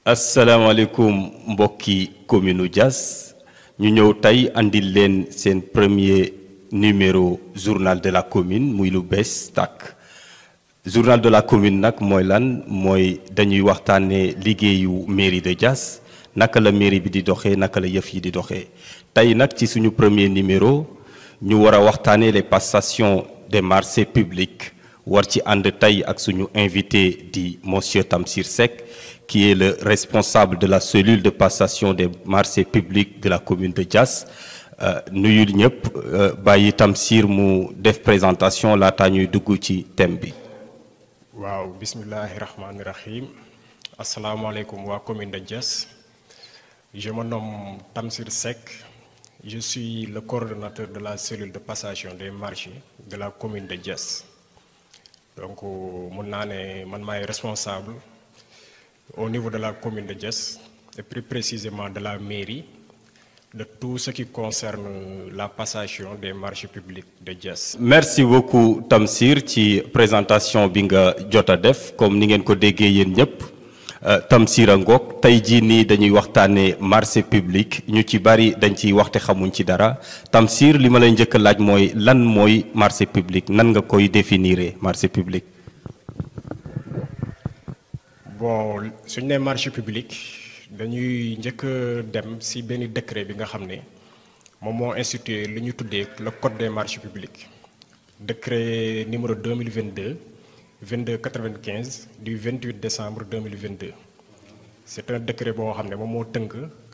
asalaamaaleykum mbokki commune Diass ñu ñëw tey andil leen seen premier numéro journal de la commune muy lu bees tàkk journal de la commune nag mooy lan mooy dañuy waxtaanee liggéeyu mairie de Diass naka la mairie bi di doxee naka la yëf yi di doxee tey nag ci suñu premier numéro ñu war a waxtaanee les passations des marchés publics war ci ànd tey ak suñu invité di monsieur Tamsir Seck qui est le responsable de la cellule de passation des marchés publics de la commune de Diass nuyul ñëpp bàyyi Tamsir mu def présentation laata ñuy dugg ci thème bi. waaw bismillahi rahmani rahim asalaamaaleykum waa commune de Diass je me nomme Tamsir Seck je suis le coordonnateur de la cellule de passation des marchés de la commune de Diass donc mun naa ne man maay responsable au niveau de la commune de Diass et plus précisément de la mairie de tout ce qui concerne la passation des marchés publics de Diass. merci beaucoup Tamsir ci présentation bi nga jot a def comme ni ngeen ko déggee yéen ñëpp Tamsir a ngoog tey jii nii dañuy waxtaanee marché public ñu ci bari dañ ciy waxte xamuñ ci dara Tamsir li ma lay njëkk a laaj mooy lan mooy marché public nan nga koy définir marché public. bon suñu nee marché public dañuy njëkk a dem ci benn décret bi nga xam ne moom moo institué li ñu tuddee le code des marchés publics décret numéro 2022 2295 du 28 décembre 2022 c'est un décret boo xam ne moom moo tënk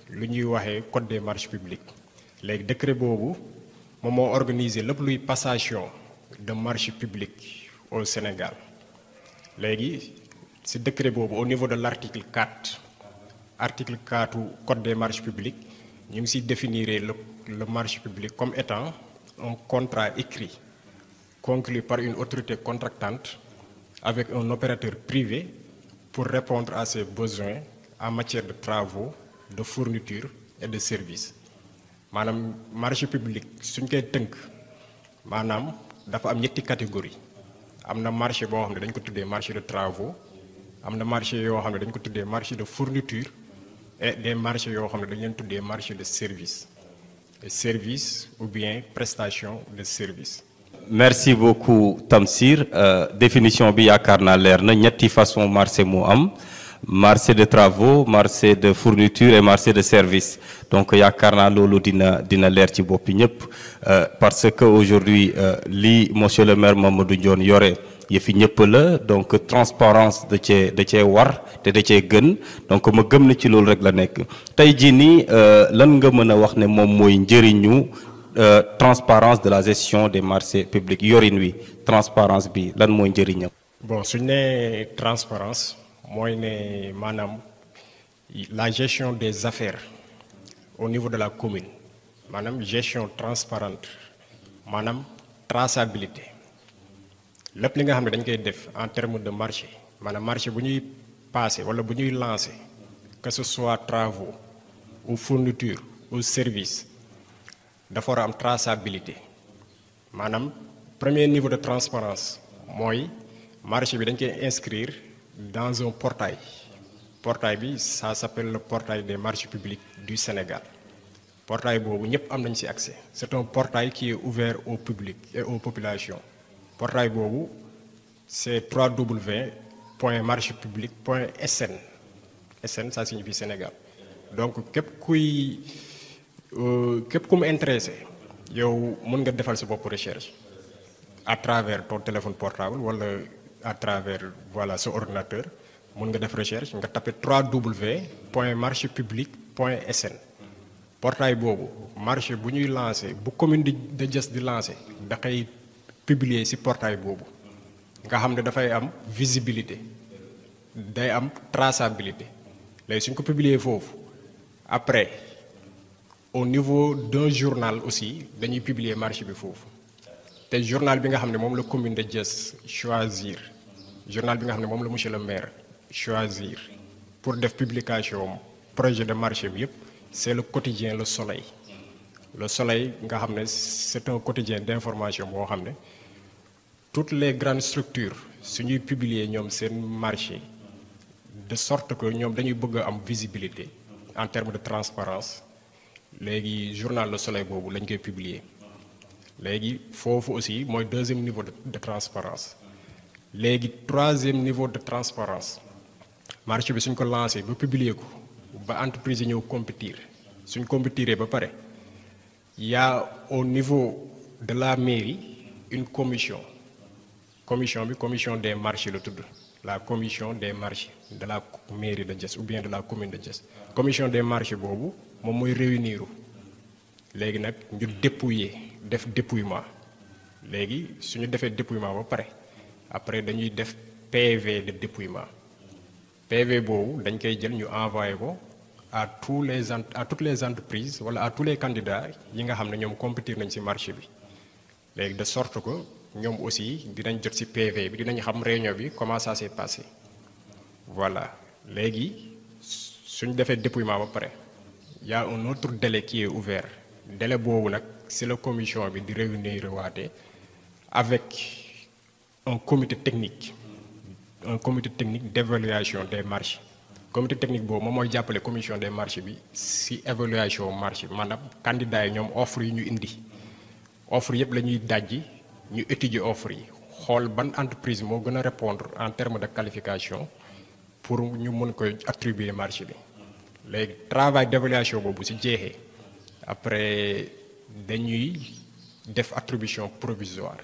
lu ñuy waxee code des marchés publics léegi décret boobu moom moo organisé lépp luy passation de marché public au Sénégal léegi ci décret boobu au niveau de l'article 4 article 4 du code des marchés publics ñu ngi ci définir le marché public comme étant un contrat écrit conclu par une autorité contractante avec un opérateur privé pour répondre à ses besoins en matière de travaux, de fourniture et de services maanaam marché public suñ koy tënk maanaam dafa am ñetti catégorie am na marché boo xam ne dañ ko tuddee marché de travaux am na marché yoo xam ne dañ ko tuddee marché de fourniture et des marchés yoo xam ne dañ leen tuddee marché de service ou bien prestation de service. merci beaucoup Tamsir définition bi yaakaar naa leer na ñetti façon marché moo am marché de travaux marché de fourniture et marché de service donc yaakaar naa loolu dina leer ci boppi ñëpp parce que aujourd'hui li monsieur le maire Mamadou Ndione yore yëfi ñëpp la donc transparence da cee war te da cee gën donc ma gëm na ci loolu rek la nekk tey jii nii lan nga mën a wax ne moom mooy njëriñu transparence de la gestion des marchés publics yorin wi transparence bi lan mooy njëriñam. bon suñu nee transparence mooy ne maanaam la gestion des affaires au niveau de la commune maanaam gestion transparente maanaam traçabilité lépp li nga xam ne dañ koy def en termes de marché maanaam marché bu ñuy passer wala bu ñuy lancer que ce soit travaux ou fourniture ou service dafa war a am traçabilité maanaam premier niveau de transparence mooy marché bi dañ koy inscrire dans un portail bi ça s'appelle le portail des marchés publics du Sénégal portail boobu ñëpp am nañ ci accès c'est un portail qui est ouvert au public et aux populations portail boobu c'est www.marchepublic.sn SN ça signifie Sénégal donc képp ku mu intéressé yow mën nga defal sa bopp recherche à travers ton téléphone portable wala à travers voilà sa ordinateur mën nga def recherche nga tapé www.marchepublic.sn portail boobu marché bu ñuy lancé bu commune de Diass di lancé da koy publier ci portail boobu nga xam ne dafay am visibilité day am traçabilité léegi suñ ko publier foofu après au niveau d'un journal aussi dañuy publier marché bi foofu te journal bi nga xam ne moom la commune de Diass choisir journal bi nga xam ne moom la monsieur le maire choisir pour def publication projet de marché bi yëpp c'est le quotidien Le Soleil nga xam ne c'est un quotidien d'information boo xam ne toutes les grandes structures suñuy publier ñoom seen marché de sorte que ñoom dañuy bëgg a am visibilité en termes de transparence léegi journal Le Soleil boobu lañ koy publier léegi foofu aussi mooy deuxième niveau de transparence léegi troisième niveau de transparence marché bi suñ ko lancé ba publier ko ba entreprise yi ñëw compétir suñ compétiree ba pare y a au niveau de la mairie une commission bi commission des marchés la tudd la commission des marchés de la mairie de Diass ou bien de la commune de Diass commission des marchés boobu moom mooy réunir léegi nag ñu def dépouillement léegi suñu defee dépouillement ba pare après dañuy def PV de dépouillement PV boobu dañ koy jël ñu envoyé ko à toutes les entreprises wala à tous les candidats yi nga xam ne ñoom compétir nañ ci marché bi léegi de sorte que ñoom aussi dinañ jot ci PV bi dinañ xam réunion bi comment ça s'est passé voilà léegi suñ defee dépouillement ba pare y a un autre délai qui est ouvert délai boobu nag ci la commission bi di réunir waate avec un comité technique d'évaluation des marchés comité technique boobu moom mooy jàppale commission des marchés bi ci évaluation marché bi maanaam candidats yi ñoom offre yi ñu indi offre yëpp la ñuy dajji ñu étudier offre yi xool ban entreprise moo gën a répondre en termes de qualification pour ñu mën koy attribuer marché bi léegi travail d'évaluation boobu ci jeexee après dañuy def attribution provisoire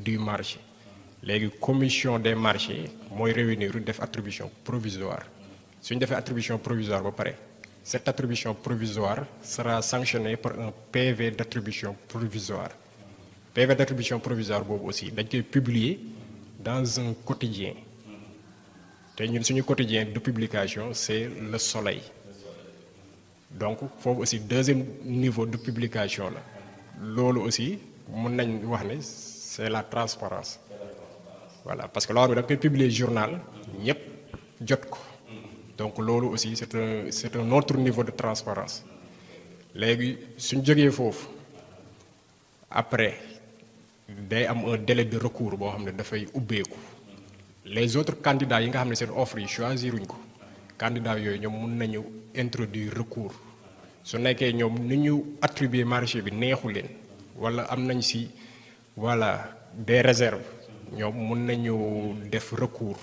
du marché léegi commission des marchés mooy réunir def attribution provisoire suñ defee attribution provisoire ba pare cette attribution provisoire sera sanctionnée par un PV d'attribution provisoire PV d'attribution provisoire boobu aussi dañ koy publier dans un quotidien te ñun suñu quotidien de publication c'est Le Soleil donc foofu aussi deuxième niveau de publication la loolu aussi mën nañ wax ne c'est la transparence voilà parce que loolu bi da nga koy publier journal ñëpp jot ko donc loolu aussi c'est un autre niveau de transparence léegi suñ jógee foofu après day am un délai de recours boo xam ne dafay ubbeeku les autres candidats yi nga xam ne seen offre yi choisiruñ ko candidats yooyu ñoom mun nañu introduire recours su nekkee ñoom ni ñu attribuer marché bi neexu leen wala am nañ ci voilà des réserves ñoom mun nañu def recours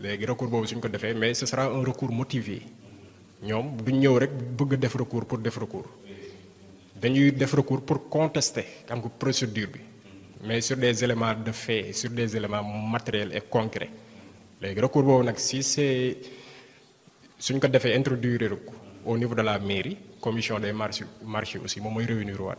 léegi recours boobu suñ ko defee mais ce sera un recours motivé ñoom duñ ñëw rek bëgg def recours pour def recours dañuy def recours pour contester am ko procédure bi mais sur des éléments de fait sur des éléments matériels et concrets léegi recours boobu nag si c'est suñ ko defee introduire recours au niveau de la mairie commission des marchés aussi moom mooy réunir waat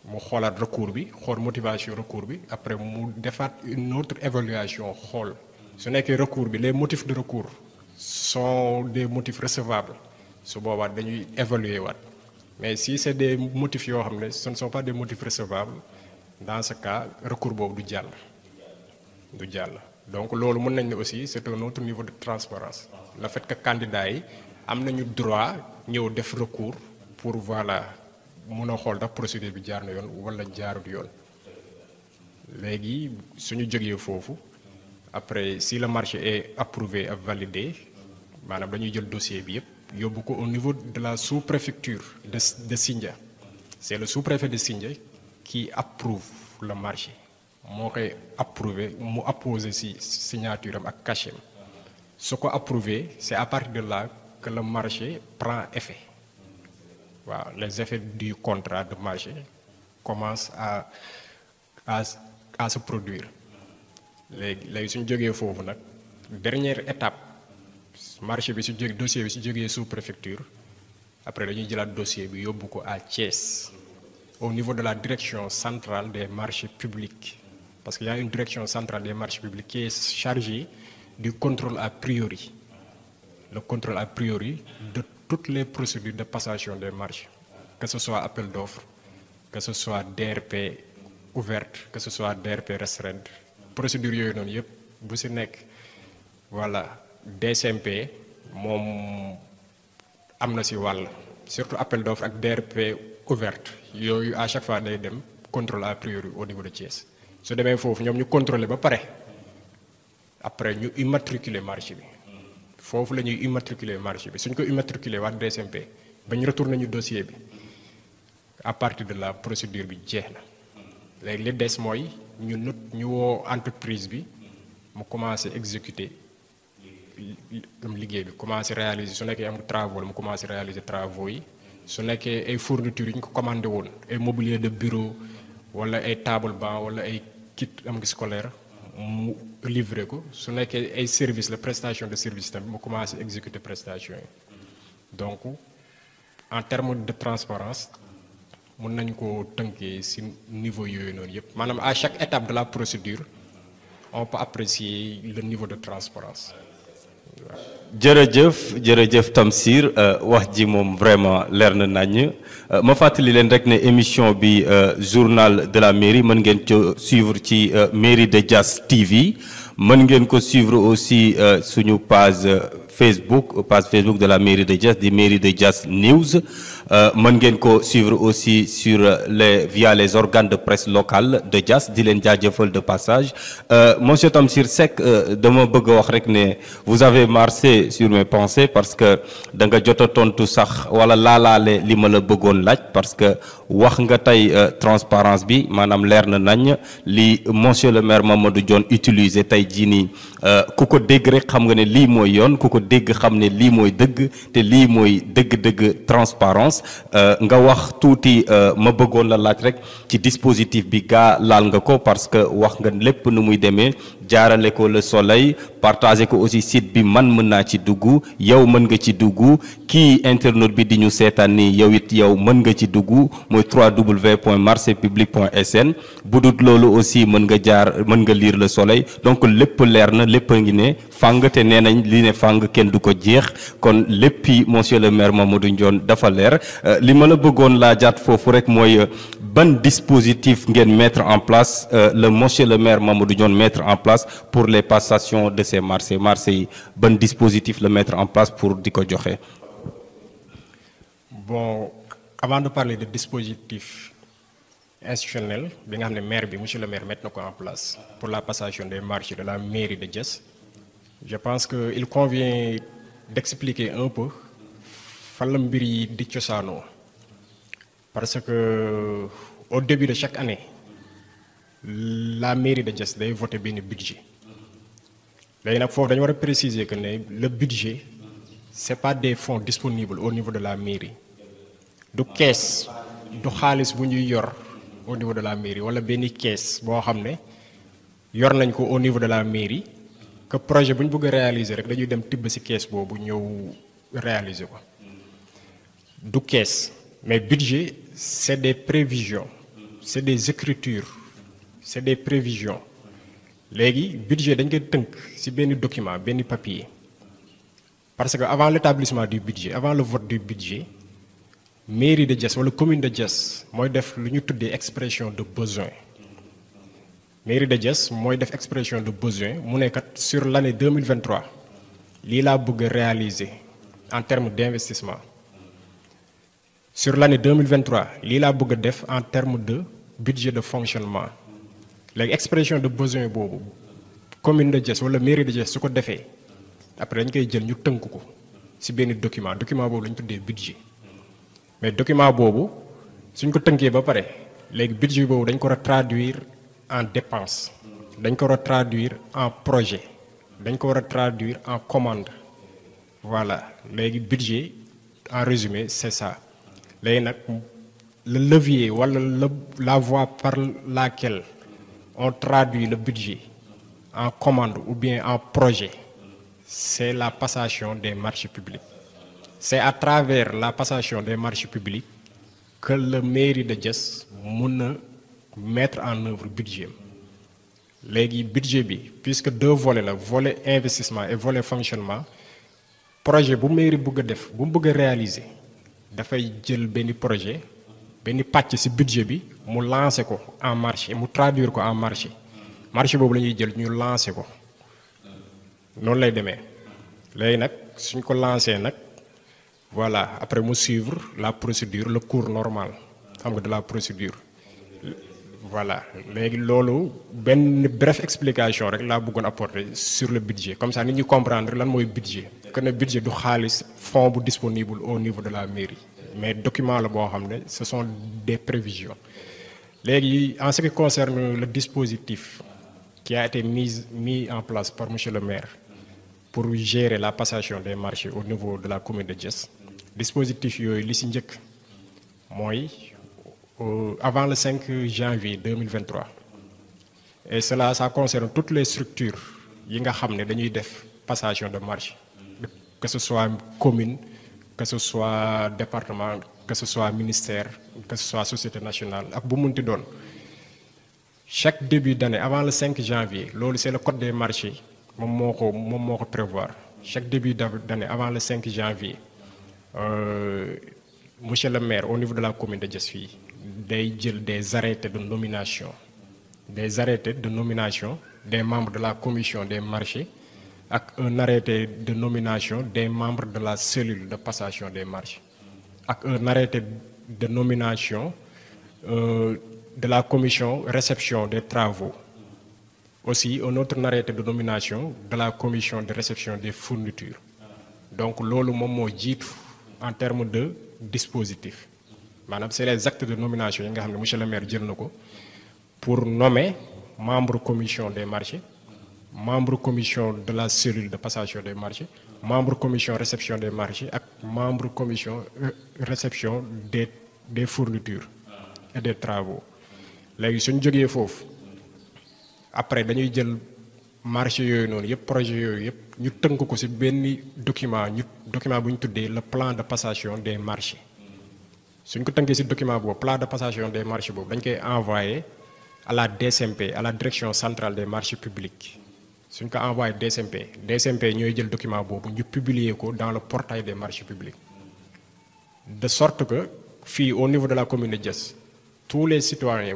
mu xoolaat recours bi xool motivation recours bi après mu defaat une autre évaluation xool su nekkee recours bi les motifs de recours sont des motifs recevables su boobaa dañuy évaluer waat mais si c'est des motifs yoo xam ne ce ne sont pas des motifs recevables dans ce cas recours boobu du jàll donc loolu mën nañ ne aussi c'est un autre niveau de transparence le fait que candidats yi am nañu droit ñëw def recours pour voilà mun a xool ndax procédure bi jaar na yoon wala jaarut yoon léegi suñu jógee foofu après si le marché est approuvé et validé maanaam dañuy jël dossier bi yëpp yóbbu ko au niveau de la sous-préfecture de Sindia c'est le sous-préfet de Sindia qui approuve le marché moo koy approuvé mu apposé ci signature am ak cachet su ko approuvé c'est à partir de là que le marché prend effet waaw les effets du contrat de marché commencent à se produire léegi suñu jógee foofu nag dernière étape marché bi su jógee dossier bi su jógee sous-préfecture après dañuy jëlaat dossier bi yóbbu ko à Thiès au niveau de la direction centrale des marchés publics parce qu'il y a une direction centrale des marchés publics qui est chargée du contrôle a priori le contrôle a priori de toutes les procédures de passation des marchés que ce soit appel d'offres que ce soit DRP ouverte que ce soit DRP restreinte procédure yooyu noonu yëpp bu ci nekk voilà DCMP moom am na ci wàll surtout appel d'offres ak DRP ouverte yooyu à chaque fois day dem contrôle a priori au niveau de Thiès su demee foofu ñoom ñu contrôler ba pare après ñu immatriculer marché bi foofu la ñuy immatriculer marché bi suñ ko immatriculer waa DSMP ba ñu retourné ñu dossier bi à partir de la procédure bi jeex na léegi li des mooy ñu woo entreprise bi mu commencé exécuter liggéey bi commencé réaliser su nekkee am travaux la mu commencé réaliser travaux yi su nekkee ay fournitures yi ñu ko commandé woon ay mobilier de bureau wala ay table banc wala ay kit am ngi scolaire mu livrer ko su nekkee ay service la prestation de service tamit mu commencé exécuter prestation yi donc en termes de transparence mën nañ ko tënkee ci niveau yooyu noonu yëpp maanaam à chaque étape de la procédure on peut apprécier le niveau de transparence. jërëjëf Tamsir wax ji moom vraiment leer na nañ ma fàttali leen rek ne émission bi journal de la mairie mën ngeen ko suivre ci mairie de Diass TV mën ngeen ko suivre aussi suñu page Facebook de la mairie de Diass di mairie de Diass News mën ngeen ko suivre aussi via les organes de presse locale de Diass di leen jaajëfal de passage monsieur Tamsir Seck dama bëgg a wax rek ne vous avez marché sur mes pensées parce que da nga jot a tontu sax wala laalaale li ma la bëggoon laaj parce que wax nga tey transparence bi maanaam leer na nañ li monsieur le maire Mamadou Dione utilisé tey jii nii ku ko dégg rek xam nga ne lii mooy yoon ku ko dégg xam ne lii mooy dëgg te lii mooy dëgg-dëgg transparence nga wax tuuti ma bëggoon la laaj rek ci dispositif bi gaa laal nga ko parce que wax nga lépp nu muy demee jaarale ko Le Soleil partagé ko aussi site bi man mën naa ci dugg yow mën nga ci dugg kii internaute bi di ñu seetaan nii yow it yow mën nga ci dugg mooy www.marchepublic.sn bu dut loolu aussi mën nga lire Le Soleil donc lépp leer na lépp a ngi ne fàng te nee nañ li ne fàng kenn du ko jeex kon léppi monsieur le maire Mamadou Dione dafa leer li ma la bëggoon laajaat foofu rek mooy ban dispositif ngeen mettre en place le monsieur le maire Mamadou Dione mettre en place pour les passations de ces marchés yi ban dispositif le mettre en place pour di ko joxe. Bon, avant de parler de dispositif institutionnel bi nga xam ne maire bi monsieur le maire mettre na ko en place pour la passation des marchés de la mairie de Diass je pense que il convient d'expliquer un peu fan la mbir yi di cosaanoo parce que au début de chaque année la mairie de Diass day voter benn budget léegi nag foofu dañu war a préciser que ne le budget c'est pas des fonds disponibles au niveau de la mairie du kees du xaalis bu ñuy yor au niveau de la mairie wala benn kees boo xam ne yor nañ ko au niveau de la mairie que projet bu ñu bëgg a réaliser rek dañuy dem tibb ci kees boobu ñëw réaliser ko du kees mais budget c'est des prévisions c'est des écritures c'est des prévisions léegi budget dañ koy tënk ci benn document benn papier parce que avant l'établissement du budget avant le vote du budget mairie de Diass wala commune de Diass mooy def lu ñu tuddee expression de besoin mairie de Diass mooy def expression de besoin mu nekkat sur l'année 2023 lii laa bëgg a réaliser en termes d'investissement sur l'année 2023 lii laa bëgg a def en termes de budget de fonctionnement léegi expression de besoin boobu commune de Diass wala mairie de Diass su ko defee après dañ koy jël ñu tënk ko ci benn document boobu lañu tuddee budget mais document boobu suñ ko tënkee ba pare léegi budget boobu dañ ko war a traduire en dépense dañ ko war a traduire en projet dañ ko war a traduire en commande voilà léegi budget en résumé c'est ça léegi nag le levier wala la voie par laquelle on traduit le budget en commande ou bien en projet c'est la passation des marchés publics c'est à travers la passation des marchés publics que le mairie de Diass mën a mettre en œuvre budget léegi budget bi puisque deux volets la volet investissement et volet fonctionnement projet bu mairie bëgg a def bu mu bëgg a réaliser dafay jël benn projet benn pàcc ci budget bi mu lancer ko en marché mu traduire ko en marché boobu la ñuy jël ñu lancer ko noonu lay demee léegi nag suñ ko lancer nag voilà après mu suivre la procédure le cours normal xam nga de la procédure Voilà léegi loolu benn bref explication rek laa bëggoon apporter sur le budget comme ça nit ñi comprendre lan mooy budget que ne budget du xaalis fonds bu disponible au niveau de la mairie mais document la boo xam ne ce sont des prévisions léegi en ce qui concerne le dispositif qui a été mis en place par monsieur le maire pour gérer la passation des marchés au niveau de la commune de Diass dispositif yooyu li ci njëkk mooy avant le 5 janvier 2023 et cela ça concerne toutes les structures yi nga xam ne dañuy def passation de marché que ce soit commune que ce soit département que ce soit ministère que ce soit société nationale ak bu munti doon chaque début d'année avant le 5 janvier loolu c'est le code des marchés moom moo ko prévoir chaque début d'année avant le 5 janvier monsieur le maire au niveau de la commune de Diass fii day jël des arrêtés de nomination des membres de la commission des marchés ak un arrêté de nomination des membres de la cellule de passation des marchés ak un arrêté de nomination de la commission réception des travaux aussi un autre arrêté de nomination de la commission de réception des fournitures donc loolu moom moo jiitu en termes de dispositif maanaam c'est les actes de nomination yi nga xam ne monsieur le maire jël na ko pour nommer membre commission des marchés membre commission de la cellule de passation des marchés membre commission réception des marchés ak membre commission réception des fournitures et des travaux léegi suñ jógee foofu après dañuy jël marché yooyu noonu yëpp projet yooyu yëpp ñu tënk ko ci benn document bu ñu tuddee le plan de passation des marchés suñ ko tënkee ci document boobu plan de passation des marchés boobu dañ koy envoyer à la DCMP à la direction centrale des marchés publics suñ ko envoyé DCMP ñooy jël document boobu ñu publier ko dans le portail des marchés publics de sorte que fii au niveau de la commune de Diass tous les citoyens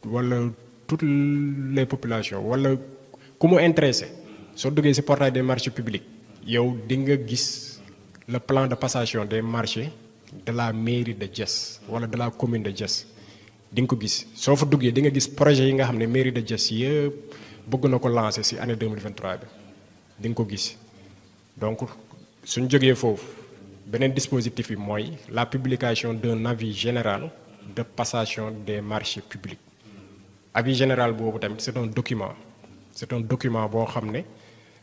wala toutes les populations wala ku mu intéressé soo duggee ci portail des marchés publics yow di nga gis le plan de passation des marchés de la mairie de Diass wala de la commune de Diass di nga ko gis soo fa duggee di nga gis projet yi nga xam ne mairie de Diass yëpp bëgg na ko lancer ci année 2023 bi di nga ko gis donc suñ jógee foofu beneen dispositif bi mooy la publication d'un avis général de passation des marchés publics avis général boobu tamit c'est un document boo xam ne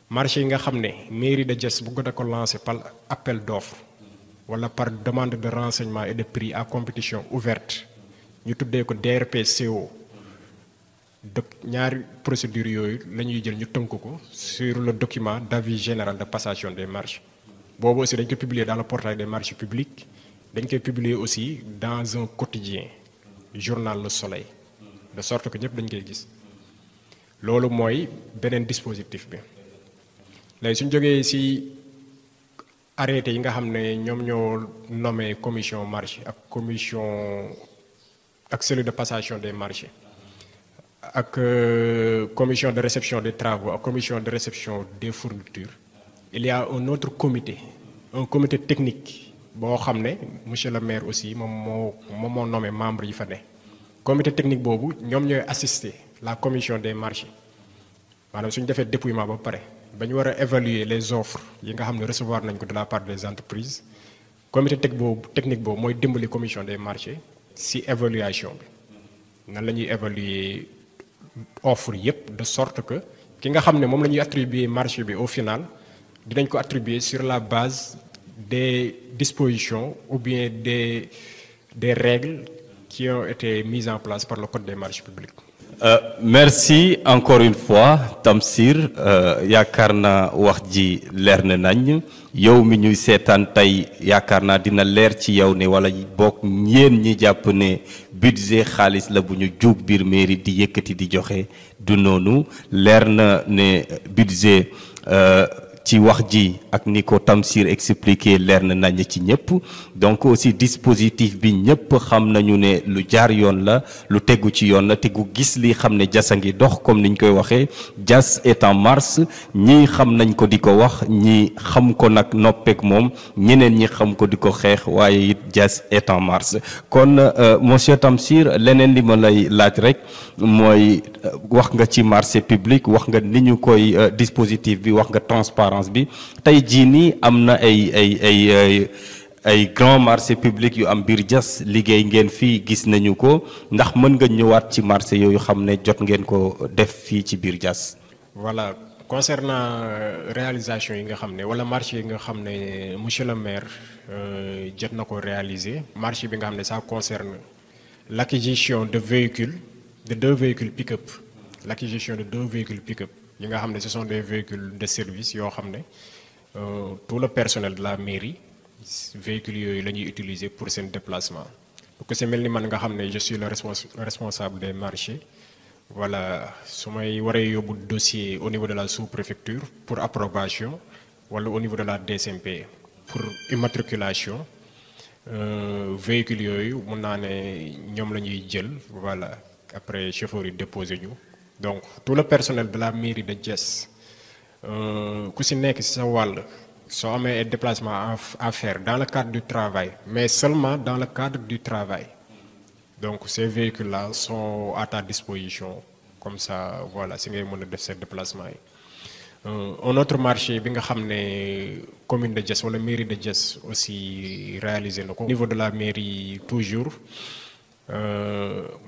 marché yi nga xam ne mairie de Diass bëgg na ko lancer par appel d'offres wala par demande de renseignement et de prix à compétition ouverte ñu tuddee ko DRPCO ñaari procédures yooyu la ñuy jël ñu tënk ko sur le document d'avis général de passation des marchés boobu aussi dañ koy publier dans le portail des marchés publics dañ koy publier aussi dans un quotidien journal Le Soleil de sorte que ñëpp dañ koy gis loolu mooy beneen dispositif bi léegi suñ jógee ci arrêté yi nga xam ne ñoom ñoo nommé commission marché ak cellule de passation des marchés ak commission de réception des travaux ak commission de réception des fournitures il y a un autre comité technique boo xam ne monsieur le maire aussi moom moo nommé membre yi fa ne comité technique boobu ñoom ñooy assister la commission des marchés maanaam suñu defee dépouillement ba pare ba ñu war a évaluer les offres yi nga xam ne recevoir nañ ko de la part des entreprises comité technique boobu mooy dimbali commission des marchés ci évaluation bi nan la ñuy évaluer offre yépp de sorte que ki nga xam ne moom la ñuy attribuer marché bi au final dinañ ko attribuer sur la base des dispositions ou bien des règles qui ont été mises en place par le code des marchés publics. Merci encore une fois Tamsir yaakaar naa wax ji leer na nañ yow mi ñuy seetaan tey yaakaar naa dina leer ci yow ne wala bokk yéen ñi jàpp ne budget xaalis la bu ñu juug biir mairie di yëkkati di joxe du noonu leer na ne budget ci wax ji ak ni ko Tamsir expliqué leer na nañ ci ñëpp donc aussi dispositif bi ñëpp xam nañu ne lu jaar yoon la lu tegu ci yoon la te gu gis li xam ne Diass a ngi dox comme niñ koy waxee Diass est en marche ñii xam nañ ko di ko wax ñi xam ko nag noppeek moom ñeneen ñi xam ko di ko xeex waaye it Diass est en marche kon monsieur Tamsir leneen li ma lay laaj rek mooy wax nga ci marché public wax nga ni ñu koy dispositif bi wax nga transparence bi tey jii nii am na ay grand marché public yu am biir Diass liggéey ngeen fii gis nañu ko ndax mën nga ñëwaat ci marché yooyu xam ne jot ngeen ko def fii ci biir Diass. Voilà, concernant réalisation yi nga xam ne wala marché yi nga xam ne monsieur le maire jot na ko réaliser marché bi nga xam ne ça concerne l'acquisition de véhicules de 2 véhicules pick-up l'acquisition de 2 véhicules pick-up yi nga xam ne ce sont des véhicules de service yoo xam ne tout le personnel de la mairie véhicules yooyu la ñuy utiliser pour seen déplacement donc c'est mel ni man nga xam ne je suis le responsable des marchés voilà su may waree yóbbu dossier au niveau de la sous-préfecture pour approbation wala au niveau de la DCMP pour immatriculation véhicules yooyu mun naa ne ñoom la ñuy jël voilà après chauffeur yi déposé ñu donc tout le personnel de la mairie de Diass ku si nekk si sa wàll soo amee ay déplacement à faire dans le cadre du travail mais seulement dans le cadre du travail donc ces véhicules là sont à ta disposition comme ça voilà si ngay mën a def ces déplacements yi un autre marché bi nga xam ne commune de Diass wala mairie de Diass aussi réalisé na ko au niveau de la mairie toujours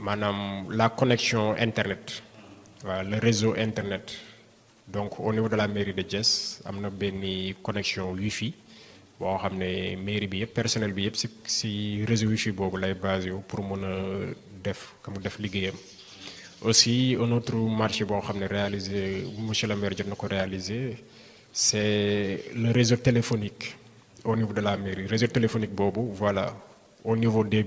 maanaam la connexion internet voilà le réseau internet donc au niveau de la mairie de Diass am na benn connexion wifi boo xam ne mairie bi yëpp personnel bi yëpp si réseau wifi boobu lay basé wu pour mën a def liggéeyam. aussi un autre marché boo xam ne réalisé monsieur le maire jot na ko réalisé c'est le réseau téléphonique au niveau de la mairie réseau téléphonique boobu voilà au niveau des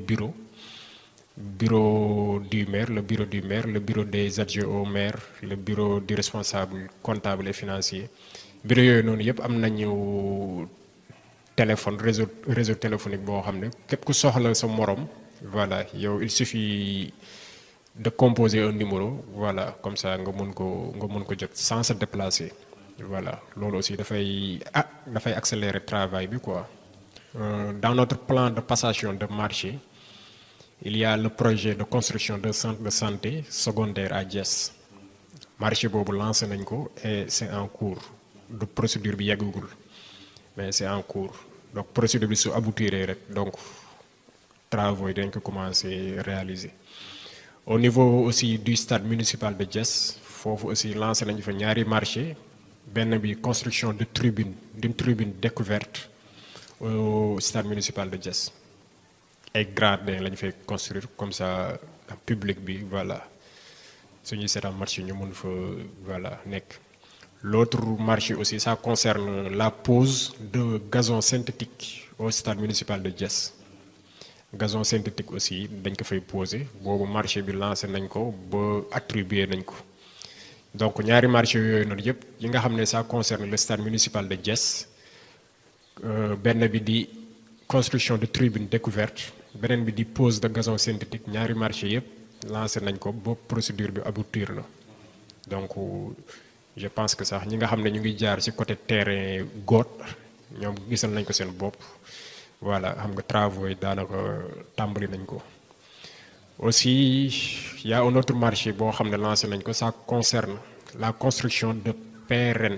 bureau du maire, le bureau des adjoints au maire, le bureau du responsable comptable et financier. Bureau yooyu noonu yëpp am nañu téléphone réseau téléphonique boo xam ne képp ku soxla sa morom voilà yow il suffit de composer un numéro voilà comme ça nga mën ko jot sans se déplacer voilà loolu aussi dafay accélérer travail bi quoi. Dans notre plan de passation de marché. Il y a le projet de construction d'un centre de santé secondaire à Diass marché boobu lancé nañ ko et c'est en cours de procédure bi yeggagul mais c'est en cours donc procédure bi su aboutiree rek donc travaux yi dañ ko commencer réaliser. Au niveau aussi du stade municipal de Diass foofu aussi lancé nañu fa ñaari marché benn bi construction d'une tribune découverte au stade municipal de Diass. ay gradin lañu fay construire comme ça public bi voilà suñuy seetaan marché ñu mën fa voilà nekk. L'autre marché aussi ça concerne la pose de gazon synthétique au stade municipal de Diass gazon synthétique aussi dañ ko fay poser boobu marché bi lancé nañ ko ba attribué nañ ko donc ñaari marché yooyu noonu yëpp yi nga xam ne ça concerne le stade municipal de Diass benn bi di construction de tribune découverte beneen bi di pose de gazon synthétique ñaari marché yëpp lancé nañ ko ba procédure bi aboutir na donc je pense que sax ñi nga xam ne ñu ngi jaar ci côté terrain góot ñoom gisal nañ ko seen bopp voilà xam nga travaux yi daanaka tàmbali nañ ko. Aussi il y a un autre marché boo xam ne lancé nañ ko ça concerne la construction de PRN.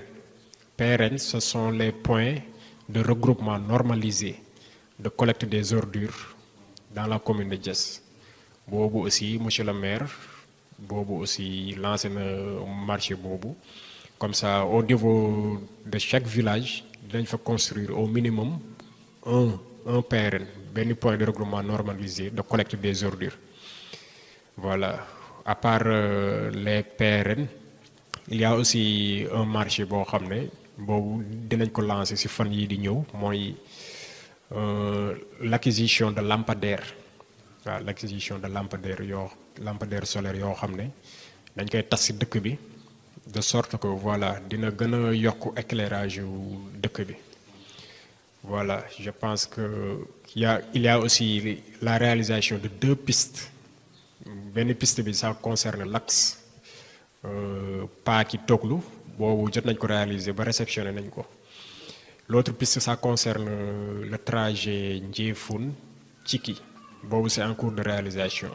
PRN ce sont les points de regroupement normalisé de collecte des ordures dans la commune de Diass boobu aussi monsieur le maire boobu aussi lancé na marché boobu comme ça au niveau de chaque village dañ fa construire au minimum un PRN benn point de regroupement normalisé de collecte des ordures voilà à part les PRN il y a aussi un marché boo xam ne boobu dinañ ko lancer ci fan yi di ñëw mooy l'acquisition de lampadaires waaw l'acquisition de lampadaires solaires yoo xam ne dañ koy tas ci dëkk bi de sorte que voilà dina gën a yokk éclairage yu dëkk bi. Voilà, je pense que il y a aussi la réalisation de 2 pistes. Benn piste bi ça concerne l'axe Paaki Toglu boobu jot nañ ko réaliser ba réceptionné nañ ko. L'autre piste ça concerne le trajet Ndiéfoune Thiki boobu c'est en cours de réalisation.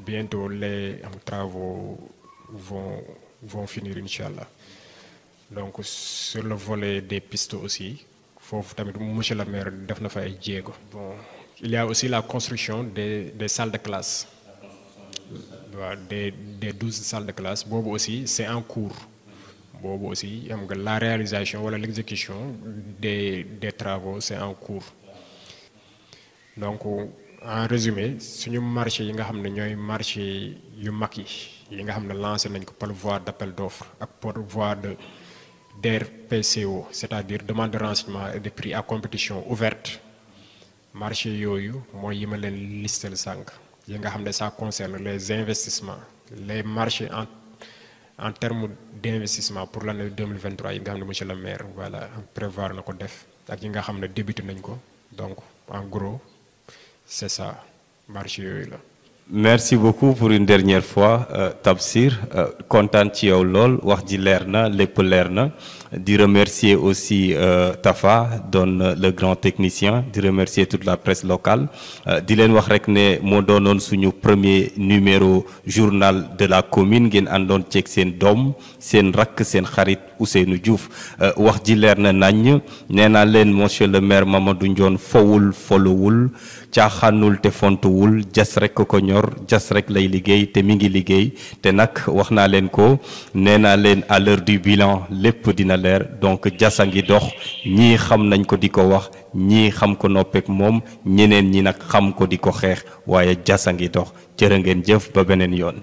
Bientôt les travaux vont finir inchallah. Donc sur le volet des pistes aussi foofu tamit monsieur le maire def na fa ay jéego. Bon, il y a aussi la construction des salles de classe. Des 12 salles de classe boobu aussi c'est en cours. Boobu aussi am nga la réalisation wala l'exécution des travaux c'est en cours. Donc en résumé suñu marché yi nga xam ne ñooy marché yu mag yi nga xam ne lancé nañ ko par voie d'appel d'offres ak par voie de DRPCO, c'est-à-dire demande de renseignement et de prix à compétition ouverte, marché yooyu mooy yi ma leen listel sànq yi nga xam ne ça concerne les investissements, les marchés en termes d'investissement pour l'année 2023 yi nga xam ne monsieur le maire voilà prévoir na ko def ak yi nga xam ne débuté nañ ko. Donc en gros c'est ça marché yooyu la. Merci beaucoup pour une dernière fois Tafsir kontaan ci yow lool wax ji leer na lépp leer na di remercier aussi Tafa doon le grand technicien di remercier toute la presse locale di leen wax rek ne moo doonoon suñu premier numéro journal de la commune ngeen àndoon ceeg seen doom seen rakk seen xarit Ousseynou Diouf wax ji leer na nañ nee naa leen monsieur le maire Mamadou Ndione fowul folowul caaxaanul te fontuwul jas rek ko ñor jas rek lay liggéey te mi ngi liggéey te nag wax naa leen ko nee naa leen à l'heure du bilan lépp dina leer donc jasa ngi dox ñii xam nañ ko di ko wax ñii xam ko noppeek moom ñeneen ñi nag xam ko di ko xeex waaye jasa ngi dox jërë ngeen jëf ba beneen yoon.